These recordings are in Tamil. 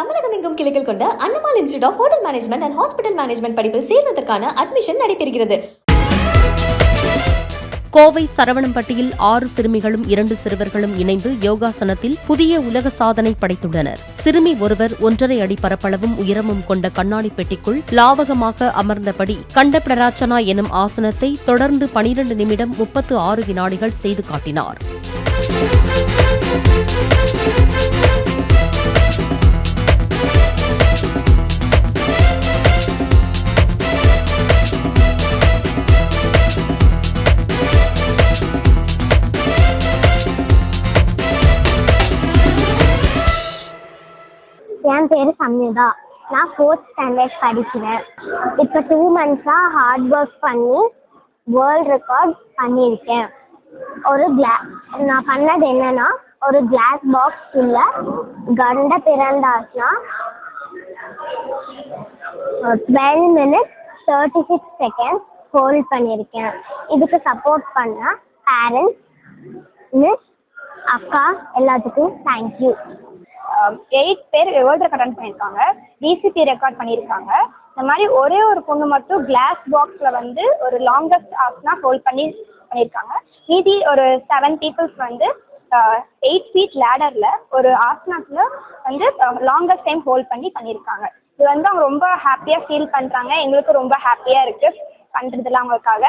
தமிழகம் எங்கும் கிளைகள் கொண்ட Annamal institute of hotel management and hospital management படிப்பில் சேர்வதற்கான அட்மிஷன் நடைபெறுகிறது. கோவை சரவணம்பட்டியில் 6 சிறுமிகளும் 2 சிறுவர்களும் இணைந்து யோகாசனத்தில் புதிய உலக சாதனை படைத்துள்ளனர். சிறுமி ஒருவர் 1.5 அடி பரப்பளவும் உயரமும் கொண்ட கண்ணாடி பெட்டிக்குள் லாவகமாக அமர்ந்தபடி கண்டபடராச்சனா எனும் ஆசனத்தை தொடர்ந்து 12 நிமிடம் 36 வினாடிகள் செய்து காட்டினார். என் பேர் சம்யுதா. நான் 4th ஸ்டாண்டர்ட் படிக்கிறேன். இப்போ 2 months-ஆக ஹார்ட் ஒர்க் பண்ணி வேர்ல்ட் ரெக்கார்ட் பண்ணியிருக்கேன். நான் பண்ணது என்னன்னா, ஒரு கிளாஸ் பாக்ஸ் உள்ள கண்ட பிறந்தாஸ்னா 12 minutes 36 seconds ஹோல்ட் பண்ணியிருக்கேன். இதுக்கு சப்போர்ட் பண்ண பேரண்ட்ஸ், மிஸ், அக்கா எல்லாத்துக்கும் தேங்க்யூ. 8 பேர் வேர்ல்ட் ரெக்கார்ட் ரன் பண்ணியிருக்காங்க, டிசிபி ரெக்கார்ட் பண்ணியிருக்காங்க. இந்த மாதிரி ஒரே ஒரு பொண்ணு மட்டும் கிளாஸ் பாக்ஸில் வந்து ஒரு லாங்கஸ்ட் ஆஸ்னா ஹோல்ட் பண்ணியிருக்காங்க. மீதி ஒரு 7 பீப்புள்ஸ் வந்து 8 feet லேடரில் ஒரு ஆசனாத்தில் வந்து லாங்கஸ்ட் டைம் ஹோல்ட் பண்ணியிருக்காங்க. இது வந்து அவங்க ரொம்ப ஹாப்பியாக ஃபீல் பண்ணுறாங்க. எங்களுக்கு ரொம்ப ஹாப்பியாக இருக்குது பண்ணுறதுல அவங்களுக்காக.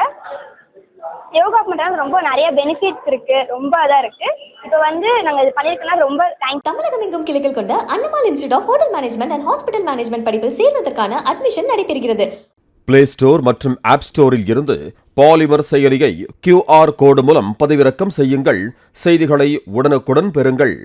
யோகா பண்ணுறது ரொம்ப நிறைய பெனிஃபிட்ஸ் இருக்கு, ரொம்ப இதாக இருக்கு. இப்போ வந்து நாங்கள் இது பண்ணியிருக்கோம்னா ரொம்ப தேங்க்ஸ். தமிழகம் எங்கும் கிளைகள் கொண்ட Annamal institute of hotel management and hospital management படிப்பில் சேர்வதற்கான அட்மிஷன் நடைபெறுகிறது. பிளே ஸ்டோர் மற்றும் ஆப் ஸ்டோரில் இருந்து பாலிமர் செயலியை QR கோடு மூலம் பதிவிறக்கம் செய்யுங்கள். செய்திகளை உடனுக்குடன் பெறுங்கள்.